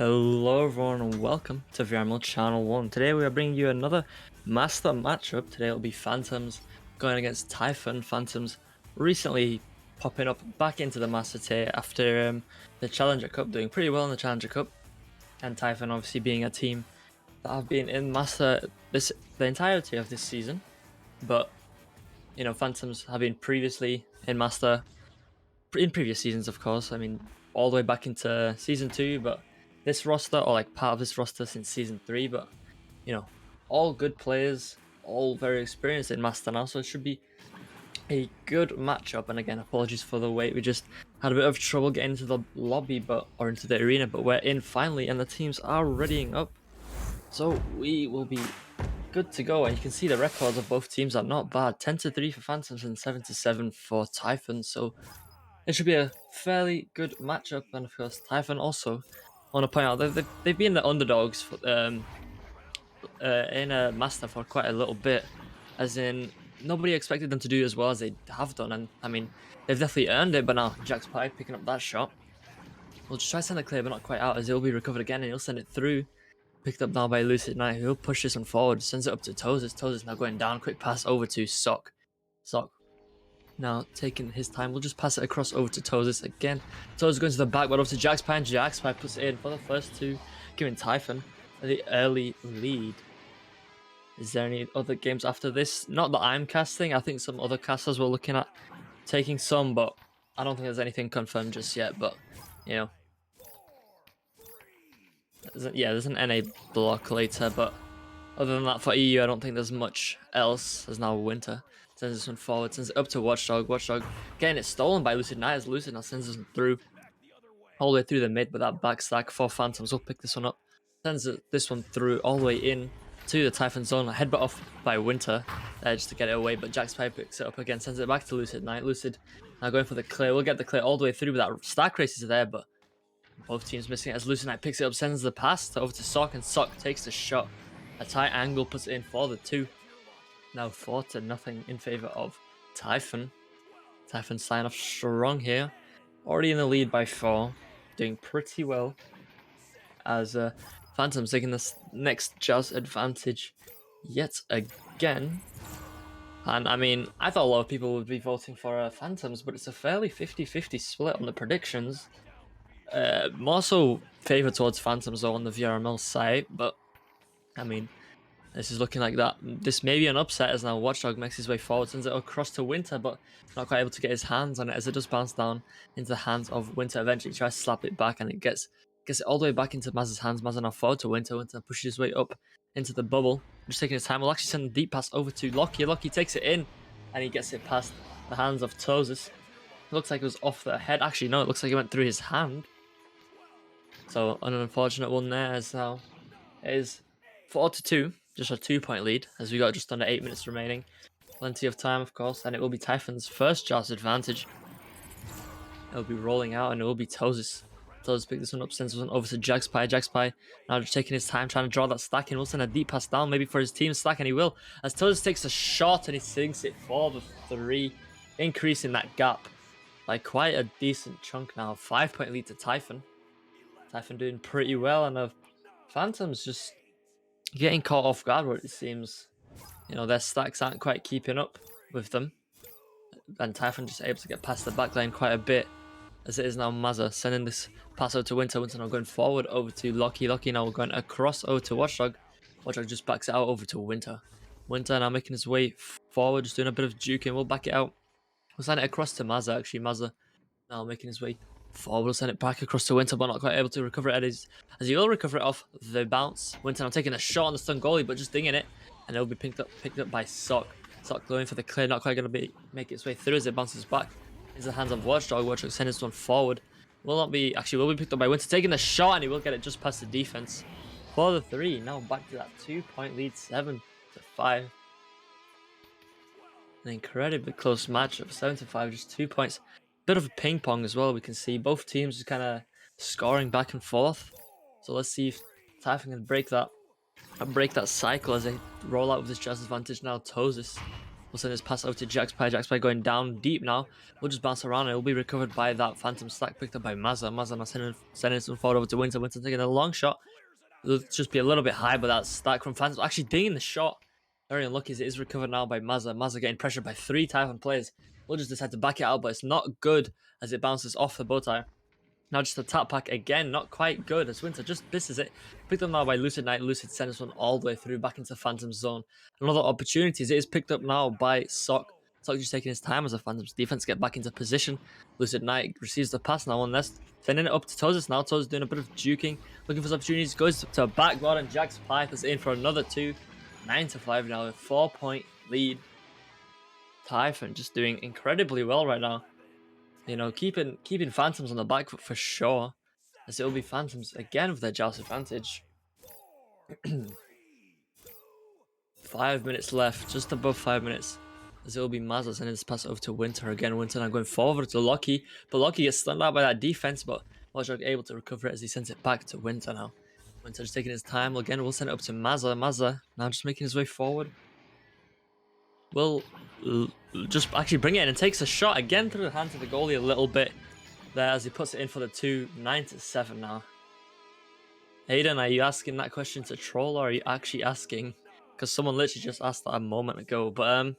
Hello everyone and welcome to VRML Channel 1. Today we are bringing you another Master matchup. Today it'll be Phantoms going against Typhon. Phantoms recently popping up back into the Master tier after the Challenger Cup, doing pretty well in the Challenger Cup. And Typhon obviously being a team that have been in Master the entirety of this season. But, you know, Phantoms have been previously in Master in previous seasons, of course. I mean, all the way back into season 2, but this roster, or like part of this roster since season 3, but you know, all good players, all very experienced in Master now, so it should be a good matchup. And again, apologies for the wait. We just had a bit of trouble getting into the lobby, or into the arena, but we're in finally, and the teams are readying up. So we will be good to go. And you can see the records of both teams are not bad. 10-3 for Phantoms and 7-7 for Typhon. So it should be a fairly good matchup. And of course, Typhon also, I want to point out, they've been the underdogs for, in a Master for quite a little bit. As in, nobody expected them to do as well as they have done. And I mean, they've definitely earned it. But now, Jack's Pie picking up that shot. We'll just try to send it clear, but not quite out, as it will be recovered again, and he'll send it through. Picked up now by Lucid Knight, who'll push this one forward, sends it up to Tozis. Tozis now going down, quick pass over to Sock. Sock now taking his time, we'll just pass it across over to Tozis again. Tozis going to the back, but over to Jack's Pie, and Jack's Pie puts it in for the first two, giving Typhon the early lead. Is there any other games after this? Not that I'm casting, I think some other casters were looking at taking some, but I don't think there's anything confirmed just yet, but, you know. Yeah, there's an NA block later, but other than that, for EU, I don't think there's much else. There's now Winter. Sends this one forward, sends it up to Watchdog. Watchdog getting it stolen by Lucid Knight, as Lucid now sends this one through. All the way through the mid, but that back stack for Phantoms will pick this one up. Sends this one through all the way in to the Typhon zone. Headbutt off by Winter just to get it away, but Jack's Pipe picks it up again, sends it back to Lucid Knight. Lucid now going for the clear. We'll get the clear all the way through, but that stack race is there, but both teams missing it as Lucid Knight picks it up, sends the pass over to Sock, and Sock takes the shot. A tight angle puts it in for the 2. Now 4-0 in favor of Typhon. Typhon sign off strong here. Already in the lead by 4. Doing pretty well. As Phantom's taking this next Jazz advantage yet again. And I mean, I thought a lot of people would be voting for Phantoms, but it's a fairly 50-50 split on the predictions. More so favored towards Phantoms though on the VRML side, but I mean, this is looking like that. This may be an upset as now Watchdog makes his way forward, sends it across to Winter, but not quite able to get his hands on it as it does bounce down into the hands of Winter. Eventually tries to slap it back, and it gets it all the way back into Maz's hands. Maz now forward to Winter. Winter pushes his way up into the bubble, just taking his time. We'll actually send a deep pass over to Locky. Locky takes it in, and he gets it past the hands of Tozis. It looks like it was off the head. Actually, no, it looks like it went through his hand. So an unfortunate one there, as now it is 4-2, just a 2-point lead, as we got just under 8 minutes remaining. Plenty of time, of course, and it will be Typhon's first Jazz advantage. It'll be rolling out, and it will be Tozis. Tozis pick this one up, sends this one over to Jack's Pie. Jack's Pie now just taking his time, trying to draw that stack, and will send a deep pass down, maybe for his team stack, and he will, as Tozis takes a shot, and he sinks it for the 3, increasing that gap by quite a decent chunk now. 5-point lead to Typhon. Typhon doing pretty well, and Phantoms just getting caught off guard, what it seems. You know, their stacks aren't quite keeping up with them. And Typhon just able to get past the backline quite a bit, as it is now Mazza sending this pass out to Winter. Winter now going forward over to Locky. Locky now going across over to Watchdog. Watchdog just backs it out over to Winter. Winter now making his way forward, just doing a bit of juking. We'll back it out. We'll send it across to Mazza, actually. Mazza now making his way forward. We'll send it back across to Winter, but not quite able to recover it as he will recover it off the bounce. Winter now taking a shot on the stun goalie, but just dinging it, and it will be picked up by Sock. Sock going for the clear, not quite going to make its way through as it bounces back into the hands of Watchdog. Watchdog sending this one forward. Will be picked up by Winter, taking the shot, and he will get it just past the defense for the 3. Now back to that 2-point lead, 7-5. An incredibly close match of 7-5, just 2 points. Bit of a ping pong as well. We can see both teams just kind of scoring back and forth. So let's see if Typhon can break that cycle as they roll out with this Jazz advantage. Now Tozis will send his pass over to Jack's Pie. Jack's Pie going down deep now. We'll just bounce around and it will be recovered by that Phantom stack picked up by Mazza. Mazza now sending some forward over to Winter. Winter taking a long shot. It'll just be a little bit high, but that stack from Phantom actually dinging the shot. Very unlucky as it is recovered now by Mazza. Mazza getting pressured by 3 Typhon players. We'll just decide to back it out, but it's not good as it bounces off the bow tie. Now just a tap pack again, not quite good as Winter just misses it. Picked up now by Lucid Knight. Lucid sends this one all the way through back into Phantom zone. Another opportunity as it is picked up now by Sock. Sock just taking his time as the Phantom's defense get back into position. Lucid Knight receives the pass now on this, sending it up to Tozis now. Tozis doing a bit of juking, looking for some opportunities, goes to a backboard, and Jack's Pipe is in for another 2. 9-5 now, a 4-point lead. Typhon just doing incredibly well right now. You know, keeping Phantoms on the back foot for sure, as it will be Phantoms again with their joust advantage. 5 minutes left, just above 5 minutes. As it will be Mazza sending this pass over to Winter again. Winter now going forward to Loki, but Loki gets stunned out by that defense, but Watchdog able to recover it as he sends it back to Winter now. Winter just taking his time. Again, we'll send it up to Mazza. Mazza now just making his way forward. Will just actually bring it in and takes a shot again through the hands of the goalie a little bit there as he puts it in for the 2. 9-7 now. Aiden, are you asking that question to troll, or are you actually asking? Because someone literally just asked that a moment ago. But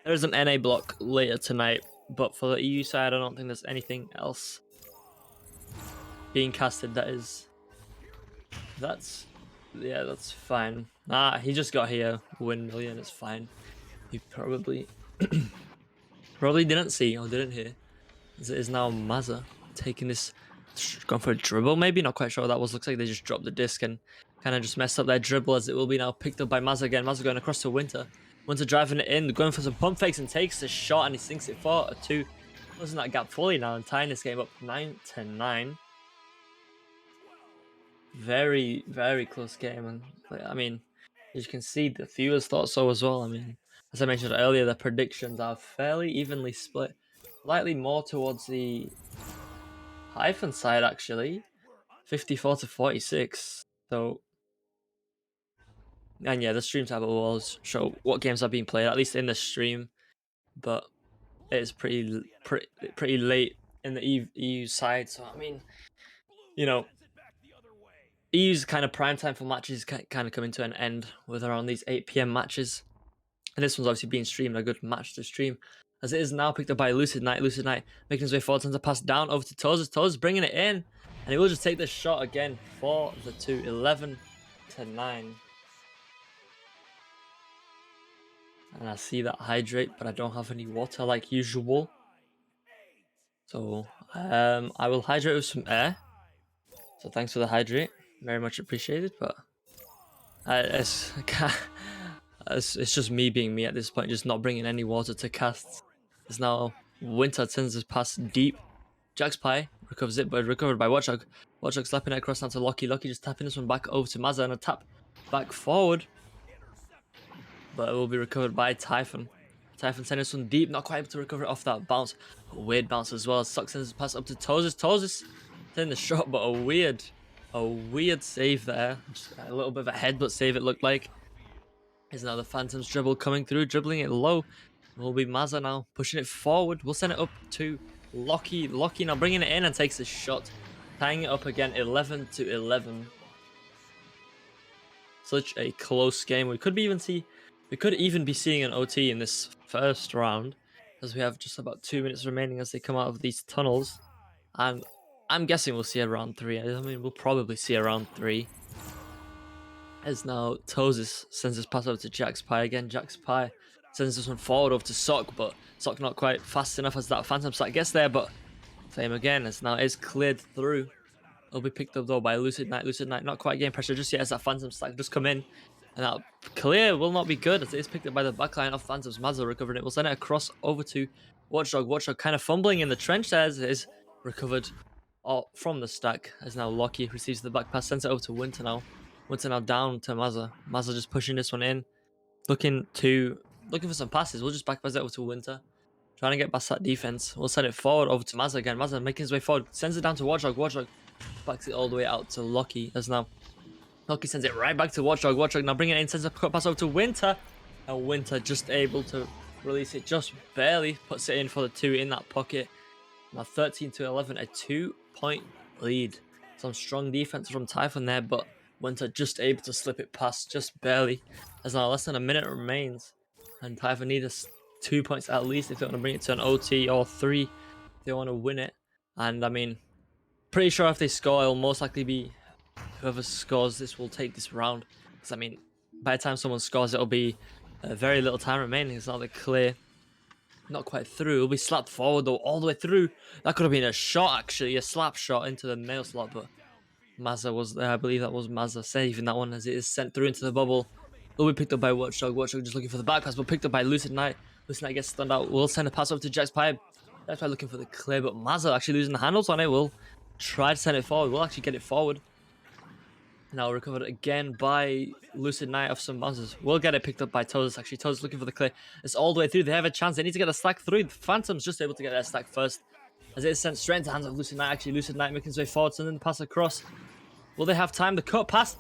there is an NA block later tonight, but for the EU side, I don't think there's anything else being casted. That's fine. Nah, he just got here. Win million, it's fine. He probably didn't see or didn't hear. As it is now Mazza taking this, gone for a dribble, maybe, not quite sure what that was. Looks like they just dropped the disc and kind of just messed up their dribble, as it will be now picked up by Mazza again. Mazza going across to Winter. Winter driving it in, going for some pump fakes, and takes the shot, and he sinks it for a 2. Closing that gap fully now and tying this game up 9-9. Very, very close game, and I mean, as you can see, the viewers thought so as well. I mean, as I mentioned earlier, the predictions are fairly evenly split, slightly more towards the Typhon side actually, 54-46. So, and yeah, the stream tab will show what games are being played, at least in the stream, but it's pretty late in the EU side. So I mean, you know, EU's kind of prime time for matches kind of coming to an end with around these 8 PM matches, and this one's obviously being streamed, a good match to stream, as it is now picked up by Lucid Knight. Lucid Knight making his way forward, sends a pass down over to Tozis. Tozis bringing it in, and he will just take this shot again for the 2. 11-9. And I see that hydrate, but I don't have any water like usual. So I will hydrate with some air. So thanks for the hydrate, very much appreciated. But it's just me being me at this point, just not bringing any water to casts. It's now Winter sends this pass deep. Jack's Pie recovers it, but recovered by Watchdog. Watchdog slapping it across down to Loki. Loki just tapping this one back over to Mazza, and a tap back forward. But it will be recovered by Typhon. Typhon sending this one deep, not quite able to recover it off that bounce. A weird bounce as well. Sucks sends his pass up to Tozis. Tozis sending the shot, but a weird save there. Just a little bit of a headbutt save, it looked like. Is now the Phantom's dribble coming through, dribbling it low. It will be Mazza now pushing it forward. We'll send it up to Loki. Loki now bringing it in and takes the shot, tying it up again, 11-11. Such a close game. We could even be seeing an OT in this first round, as we have just about 2 minutes remaining as they come out of these tunnels. And I'm guessing we'll see a round 3. I mean, we'll probably see a round 3. As now Tozis sends his pass over to Jack's Pie again. Jack's Pie sends this one forward over to Sock, but Sock not quite fast enough as that Phantom Stack gets there, but same again, as now it's cleared through. It'll be picked up though by Lucid Knight. Lucid Knight not quite getting pressure just yet as that Phantom Stack just come in. And that clear will not be good as it is picked up by the backline of Phantoms. Mazza recovering it. We'll send it across over to Watchdog. Watchdog kind of fumbling in the trench there as it is recovered from the stack. As now Loki receives the back pass, sends it over to Winter now. Winter now down to Mazza. Mazza just pushing this one in. Looking for some passes. We'll just back pass it over to Winter. Trying to get past that defense. We'll send it forward over to Mazza again. Mazza making his way forward. Sends it down to Watchdog. Watchdog backs it all the way out to Loki. As now Loki sends it right back to Watchdog. Watchdog now bringing it in, sends a cut pass over to Winter. And Winter just able to release it just barely. Puts it in for the 2 in that pocket. Now 13-11, a 2-point lead. Some strong defense from Typhon there, but Winter just able to slip it past just barely. As now less than a minute remains. And Typhon need 2 points at least if they want to bring it to an OT, or 3 if they want to win it. And I mean, pretty sure if they score, it'll most likely be whoever scores this will take this round. Because I mean, by the time someone scores, it'll be very little time remaining. It's not the clear Not quite through. It'll be slapped forward though, all the way through. That could have been a shot actually, a slap shot into the nail slot, but Mazza was there. I believe that was Mazza saving that one as it is sent through into the bubble. Will be picked up by Watchdog. Watchdog just looking for the back pass, but picked up by Lucid Knight. Lucid Knight gets stunned out. Will send a pass over to Jack's Pipe. Jack's Pipe looking for the clear, but Mazza actually losing the handles on it. Will try to send it forward. Will actually get it forward. Now recovered again by Lucid Knight of some bounces. We'll get it picked up by Toes. Actually, Toes looking for the clear. It's all the way through. They have a chance. They need to get the stack through. The Phantom's just able to get their stack first. As it is sent straight into the hands of Lucid Knight. Actually, Lucid Knight making his way forward, sending the pass across. Will they have time? The cut pass.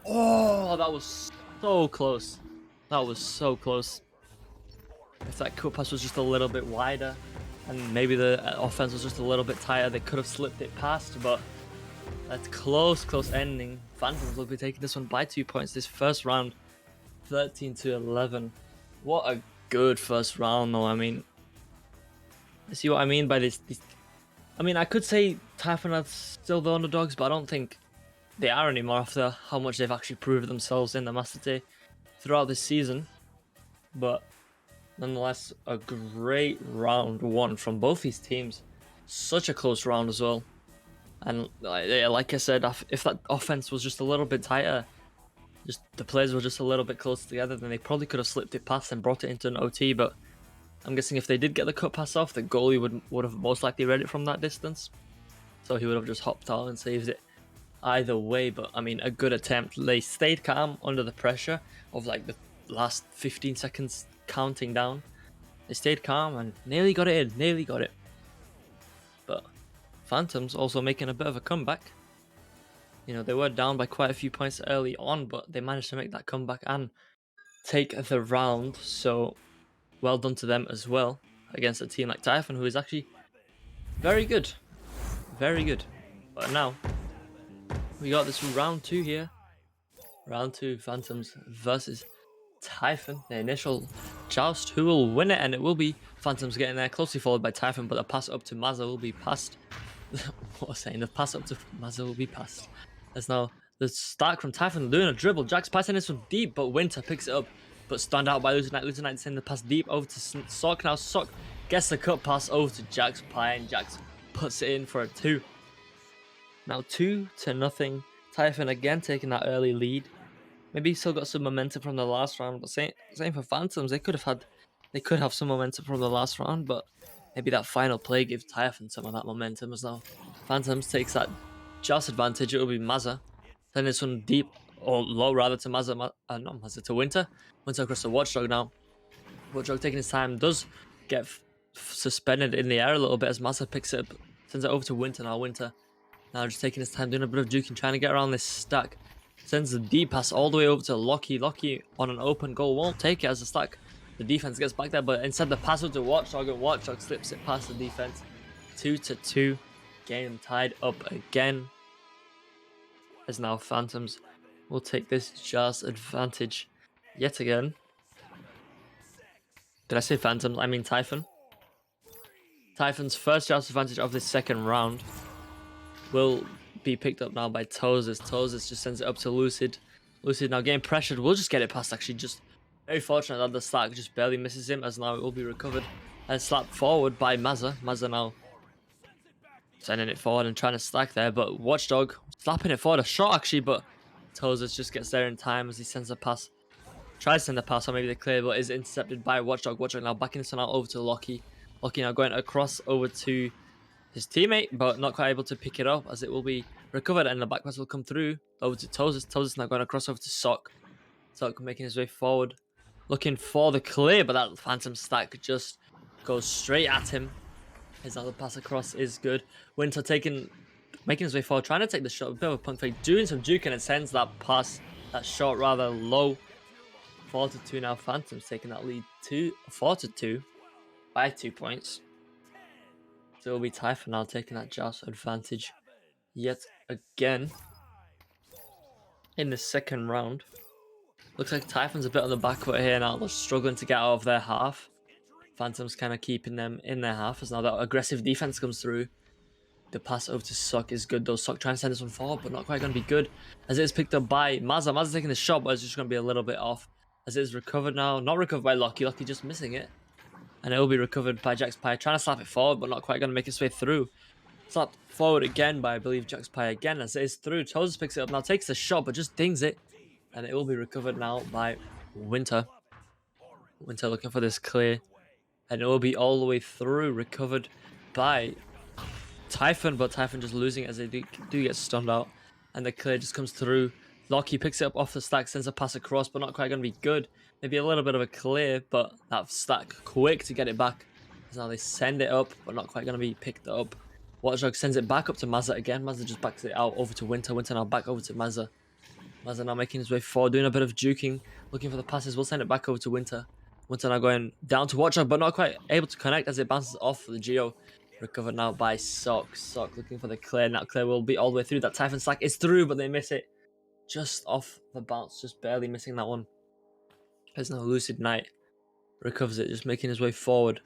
Oh, that was so close. That was so close. If that cut pass was just a little bit wider and maybe the offense was just a little bit tighter, they could have slipped it past, but that's close ending. Phantoms will be taking this one by 2 points this first round, 13-11. What a good first round though. I mean, see what I mean by this. I mean, I could say Typhon are still the underdogs, but I don't think they are anymore after how much they've actually proved themselves in the Master Day throughout this season. But nonetheless, a great round one from both these teams. Such a close round as well. And like I said, if that offense was just a little bit tighter, just the players were just a little bit closer together, then they probably could have slipped it past and brought it into an OT. But I'm guessing if they did get the cut pass off, the goalie would have most likely read it from that distance. So he would have just hopped out and saved it either way. But I mean, a good attempt. They stayed calm under the pressure of like the last 15 seconds counting down. They stayed calm and nearly got it in, nearly got it. But Phantoms also making a bit of a comeback. You know, they were down by quite a few points early on, but they managed to make that comeback and take the round. So well done to them as well against a team like Typhon, who is actually very good. Very good. But now we got this round 2 here. Round 2, Phantoms versus Typhon. The initial joust. Who will win it? And it will be Phantoms getting there, closely followed by Typhon, but the pass up to Mazza will be passed. What was I saying? The pass up to Mazza will be passed. There's now the start from Typhon doing a dribble. Jack's passing this from deep, but Winter picks it up. But stunned out by Lucid Knight. Lucid Knight sending the pass deep over to Sock. Now Sock gets the cut pass over to Jack's Pie, and Jax puts it in for a 2. Now 2-0. Typhon again taking that early lead. Maybe he still got some momentum from the last round, but same for Phantoms. They could have some momentum from the last round, but maybe that final play gives Typhon some of that momentum as well. Phantoms takes that just advantage. It will be Mazza. Then this one deep or low rather to Mazza, not Mazza, to Winter. Winter across the Watchdog now. Watchdog taking his time, does get suspended in the air a little bit as Mazza picks it up, sends it over to Winter now. Winter now just taking his time, doing a bit of juking, trying to get around this stack. Sends the deep pass all the way over to Lockie. Lockie on an open goal won't take it as a stack. The defense gets back there, but instead the pass over to Watchdog, and Watchdog slips it past the defense. 2-2. Game tied up again. As now Phantoms will take this just advantage yet again. Did I say Phantoms? I mean Typhon. Typhon's first just advantage of this second round will be picked up now by Tozes. Tozes just sends it up to Lucid. Lucid now getting pressured. We'll just get it past, actually. Just very fortunate that the slack just barely misses him, as now it will be recovered and slapped forward by Mazza. Mazza now sending it forward and trying to stack there, but Watchdog slapping it forward. A shot, actually, but Tozes just gets there in time as he sends a pass. Tries to send a pass, or maybe the clear, but is intercepted by Watchdog. Watchdog now backing this one out over to Lockie. Lockie now going across over to his teammate, but not quite able to pick it up as it will be recovered, and the back pass will come through over to Tozes. Tozes now going across over to Sock. Sock making his way forward, looking for the clear, but that Phantom stack just goes straight at him. His other pass across is good. Winter making his way forward, trying to take the shot, a bit of a punk fake, doing some juking, and sends that pass, that shot rather low. 4-2 now. Phantoms taking that lead 4-2 by 2 points. So it'll be Typhon now taking that joust advantage yet again in the second round. Looks like Typhon's a bit on the back foot here now. They're struggling to get out of their half. Phantom's kind of keeping them in their half as now that aggressive defense comes through. The pass over to Sock is good though. Sock trying to send this one forward, but not quite going to be good as it is picked up by Mazza. Mazza taking the shot, but it's just going to be a little bit off as it is recovered now. Not recovered by Lockie. Lockie just missing it. and it will be recovered by Jaxpie, trying to slap it forward, but not quite going to make its way through. Slapped forward again by, I believe, Jaxpie again, as it is through. Toes picks it up now, takes the shot, but just dings it, and it will be recovered now by Winter. Winter looking for this clear, and it will be all the way through, recovered by Typhon, but Typhon just losing it as they do get stunned out, and the clear just comes through. Locky picks it up off the stack, sends a pass across, but not quite going to be good. Maybe a little bit of a clear, but that stack quick to get it back. So now they send it up, but not quite going to be picked up. Watchdog sends it back up to Mazza again. Mazza just backs it out over to Winter. Winter now back over to Mazza. Mazza now making his way forward, doing a bit of juking, looking for the passes. We'll send it back over to Winter. Winter now going down to Watchdog, but not quite able to connect as it bounces off the Geo. Recovered now by Sock. Sock looking for the clear. Now clear will be all the way through. That Typhon stack is through, but they miss it. Just off the bounce, just barely missing that one. There's no Lucid Knight. Recovers it, just making his way forward.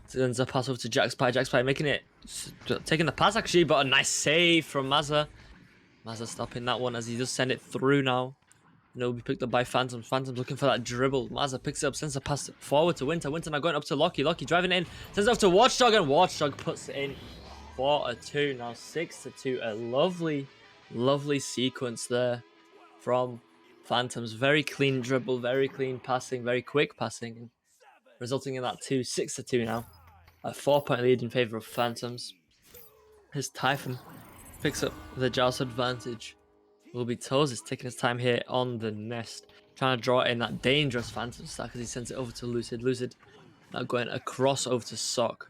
Sends a pass over to Jaxpie. Jaxpie making it, taking the pass actually, but a nice save from Mazza. Mazza stopping that one as he just send it through now. And it'll be picked up by Phantoms. Phantoms looking for that dribble. Mazza picks it up, sends a pass forward to Winter. Winter now going up to Locky. Locky driving it in, sends it off to Watchdog, and Watchdog puts it in for a 2. Now 6-2. A lovely, lovely sequence there from Phantoms. Very clean dribble, very clean passing, very quick passing, resulting in that 6-2 now. A 4-point lead in favor of Phantoms. His Typhon picks up the Joust advantage. Will be Toes is taking his time here on the nest, trying to draw in that dangerous Phantom stack as he sends it over to Lucid. Lucid now going across over to Sock.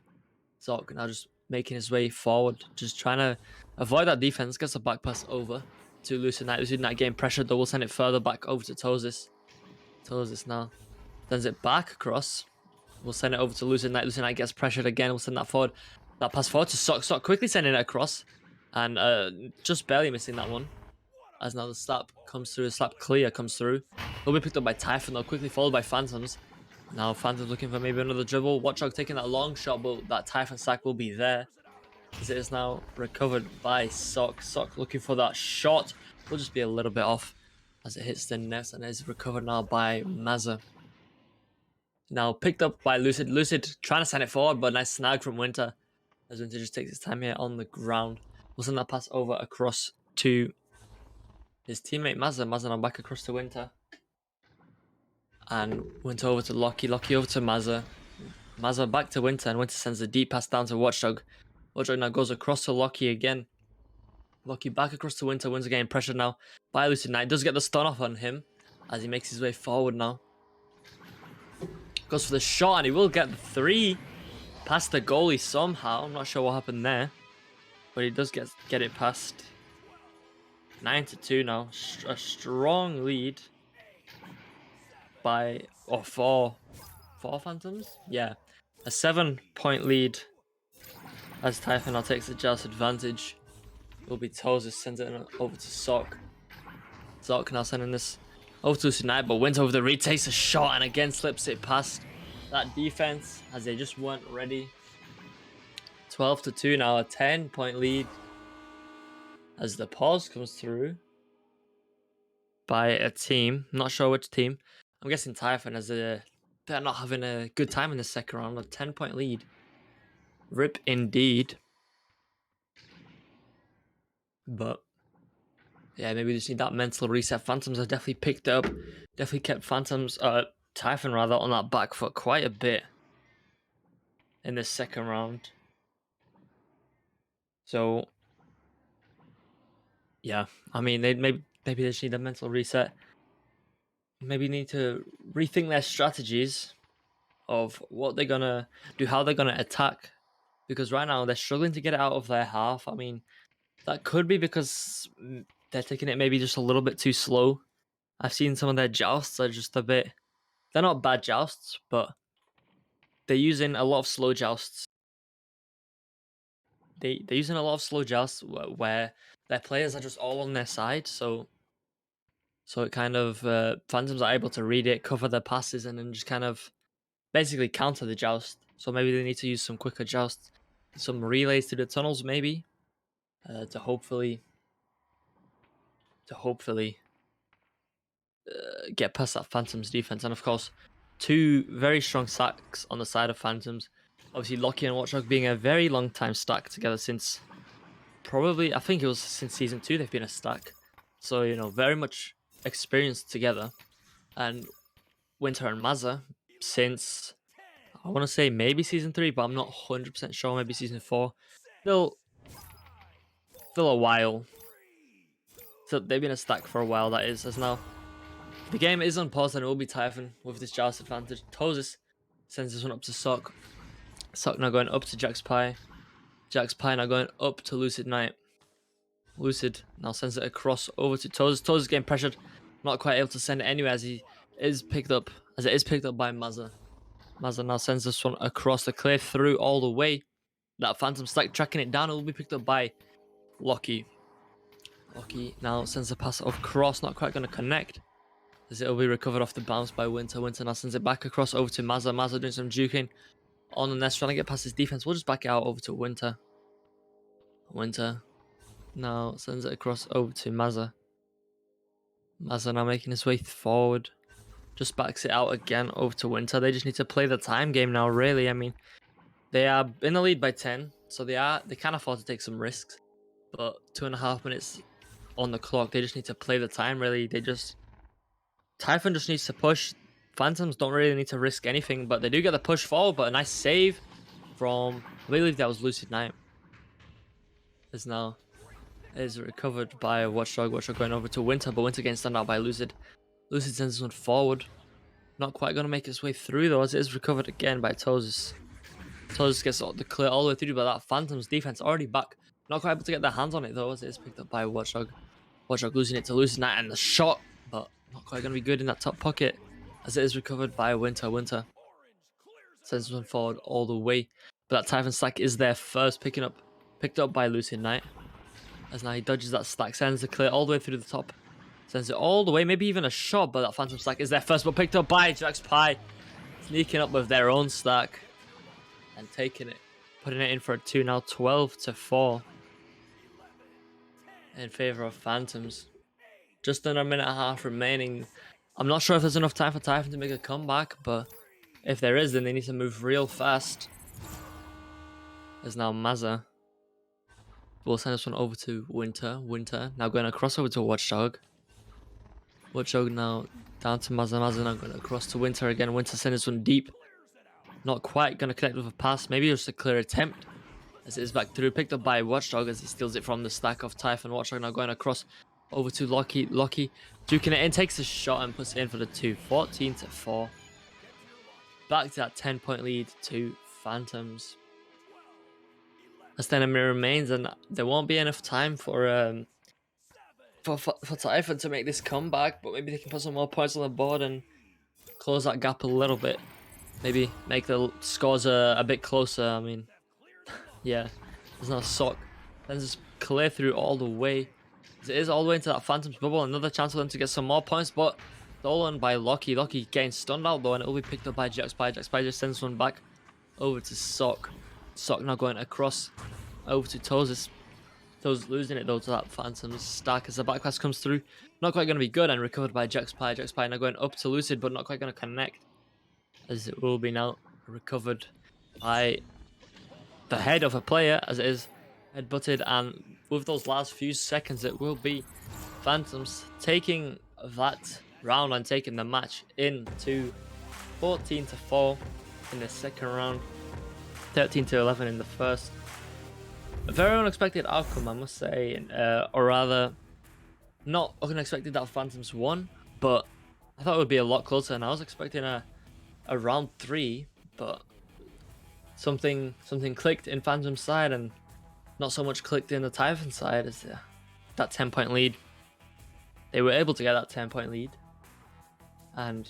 Sock now just making his way forward, just trying to avoid that defense. Gets a back pass over to Lucid Knight. Lucid Knight getting pressured, though. We'll send it further back over to Tosis. Tosis now sends it back across. We'll send it over to Lucid Knight. Lucid Knight gets pressured again. We'll send that forward. That pass forward to Sock. Sock quickly sending it across, and just barely missing that one. As now the slap comes through, the slap clear comes through. Will be picked up by Typhon, though, quickly followed by Phantoms. Now Phantoms looking for maybe another dribble. Watchdog taking that long shot, but that Typhon stack will be there. As it is now recovered by Sock. Sock looking for that shot. Will just be a little bit off as it hits the net, and is recovered now by Mazza. Now picked up by Lucid. Lucid trying to send it forward, but nice snag from Winter. As Winter just takes his time here on the ground. We'll send that pass over across to his teammate Mazza. Mazza now back across to Winter. And Winter over to Locky. Locky over to Mazza. Mazza back to Winter, and Winter sends a deep pass down to Watchdog. Watchdog now goes across to Locky again. Locky back across to Winter. Winter getting pressured now by Lucid Knight. Does get the stun off on him as he makes his way forward now. Goes for the shot, and he will get the 3 past the goalie somehow. I'm not sure what happened there, but he does get it past. 9-2 now. A strong lead by four Phantoms. Yeah, a 7-point lead as Typhon now takes the Joust advantage. Will be Toes sends it over to Sock. Sock now sending this over to Tonight, but wins over the read, takes a shot, and again slips it past that defense as they just weren't ready. 12-2 now, a 10-point lead as the pause comes through by a team. Not sure which team. I'm guessing Typhon, as they're not having a good time in the second round. A 10-point lead. Rip indeed. But yeah, maybe we just need that mental reset. Phantoms have definitely picked up. Definitely kept Typhon rather, on that back foot quite a bit in the second round. So yeah, I mean, maybe they just need a mental reset. Maybe need to rethink their strategies of what they're gonna do, how they're gonna attack, because right now they're struggling to get it out of their half. I mean, that could be because they're taking it maybe just a little bit too slow. I've seen some of their jousts are just a bit. They're not bad jousts, but they're using a lot of slow jousts. They're using a lot of slow jousts where their players are just all on their side, so it kind of Phantoms are able to read it, cover their passes, and then just kind of basically counter the joust. So maybe they need to use some quicker jousts, some relays to the tunnels, maybe, to hopefully get past that Phantoms defense. And of course, two very strong stacks on the side of Phantoms. Obviously, Loki and Watchdog being a very long time stack together since probably, I think it was since season 2 they've been a stack. So, you know, very much experienced together. And Winter and Mazza since, I want to say maybe season 3, but I'm not 100% sure, maybe season 4. Still a while. So they've been a stack for a while, that is. As now, the game is on pause and it will be Typhon with this Joust advantage. Tosis sends this one up to Sock. Sock now going up to Jax Pie. Jax Pie now going up to Lucid Knight. Lucid now sends it across over to Tosis. Tosis getting pressured. Not quite able to send it anywhere as it is picked up by Mazza. Mazza now sends this one across the clear through all the way. That Phantom stack tracking it down. It will be picked up by Loki. Loki now sends the pass across. Not quite going to connect, as it will be recovered off the bounce by Winter. Winter now sends it back across over to Mazza. Mazza doing some juking on the nest, trying to get past his defense. We'll just back it out over to Winter. Winter now sends it across over to Mazza. Mazza now making his way forward. Just backs it out again over to Winter. They just need to play the time game now, really. I mean, they are in the lead by 10, so they can afford to take some risks. But 2.5 minutes on the clock, they just need to play the time, really. Typhon just needs to push. Phantoms don't really need to risk anything, but they do get the push forward. But a nice save from, I believe that was Lucid Knight. Is recovered by Watchdog. Watchdog going over to Winter, but Winter getting stunned out by Lucid. Lucid sends this one forward. Not quite going to make its way through though, as it is recovered again by Tosis. Tosis gets the clear all the way through, but that Phantom's defense already back. Not quite able to get their hands on it though, as it is picked up by Watchdog. Watchdog losing it to Lucid Knight, and the shot, but not quite going to be good in that top pocket, as it is recovered by Winter. Winter sends one forward all the way, but that Typhon stack is there first, picked up by Lucid Knight, as now he dodges that stack, sends the clear all the way through the top, sends it all the way, maybe even a shot, but that Phantom stack is there first, but picked up by Jax Pie, sneaking up with their own stack and taking it, putting it in for a 2 now, 12-4 in favor of Phantoms. Just under a minute and a half remaining. I'm not sure if there's enough time for Typhon to make a comeback, but if there is, then they need to move real fast. There's now Mazza. We'll send this one over to Winter. Winter now going across over to Watchdog. Watchdog now down to Mazza. Mazza now going across to Winter again. Winter sends this one deep. Not quite going to connect with a pass. Maybe just a clear attempt, as it is back through. Picked up by Watchdog as he steals it from the stack of Typhon. Watchdog now going across over to Loki. Loki duking it in, takes a shot and puts it in for the 2. 14-4. Back to that 10-point lead to Phantoms. As 10 minute remains, and there won't be enough time for Typhon to make this comeback, but maybe they can put some more points on the board and close that gap a little bit. Maybe make the scores a bit closer. I mean, yeah, there's no Sock. Then just clear through all the way. As it is all the way into that Phantom's bubble. Another chance for them to get some more points, but stolen by Loki. Loki getting stunned out though, and it will be picked up by Jax Pie. Jax Pie just sends one back over to Sock. Sock now going across over to Tosis. Tosis losing it though to that Phantom's stack as the back pass comes through. Not quite going to be good, and recovered by Jax Pie. Jax Pie now going up to Lucid, but not quite going to connect, as it will be now recovered by the head of a player, as it is headbutted, and with those last few seconds it will be Phantoms taking that round and taking the match into 14-4 in the second round, 13-11 in the first. A very unexpected outcome, I must say, or rather, not unexpected that Phantoms won, but I thought it would be a lot closer, and I was expecting a round 3, but something clicked in Phantom's side, and not so much clicked in the Typhon side, as that 10-point lead. They were able to get that 10-point lead, and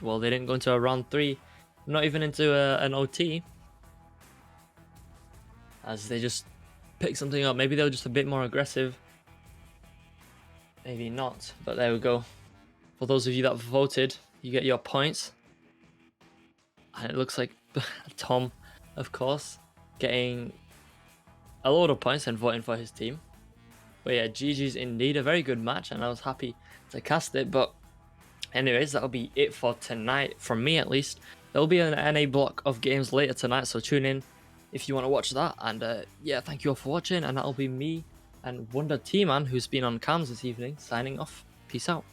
well, they didn't go into a round 3, not even into an OT, as they just picked something up. Maybe they were just a bit more aggressive, maybe not, but there we go. For those of you that voted, you get your points, and it looks like Tom, of course, getting a load of points and voting for his team. But yeah, GG's indeed, a very good match, and I was happy to cast it, but Anyways, that'll be it for tonight, from me at least. There'll be an NA block of games later tonight, so tune in if you want to watch that. And yeah, thank you all for watching, and that'll be me and Wonder T-Man, who's been on cams this evening, signing off. Peace out.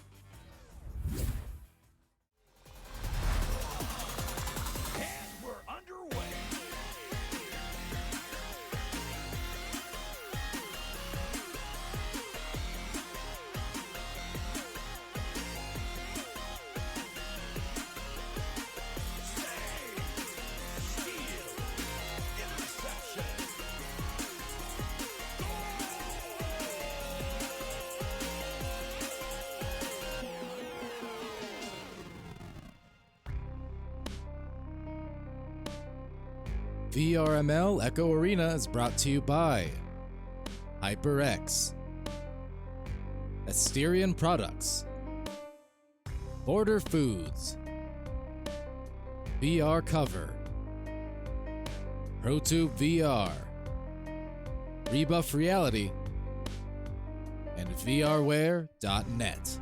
VRML Echo Arena is brought to you by HyperX, Asterion Products, Border Foods, VR Cover, ProTube VR, Rebuff Reality, and VRware.net.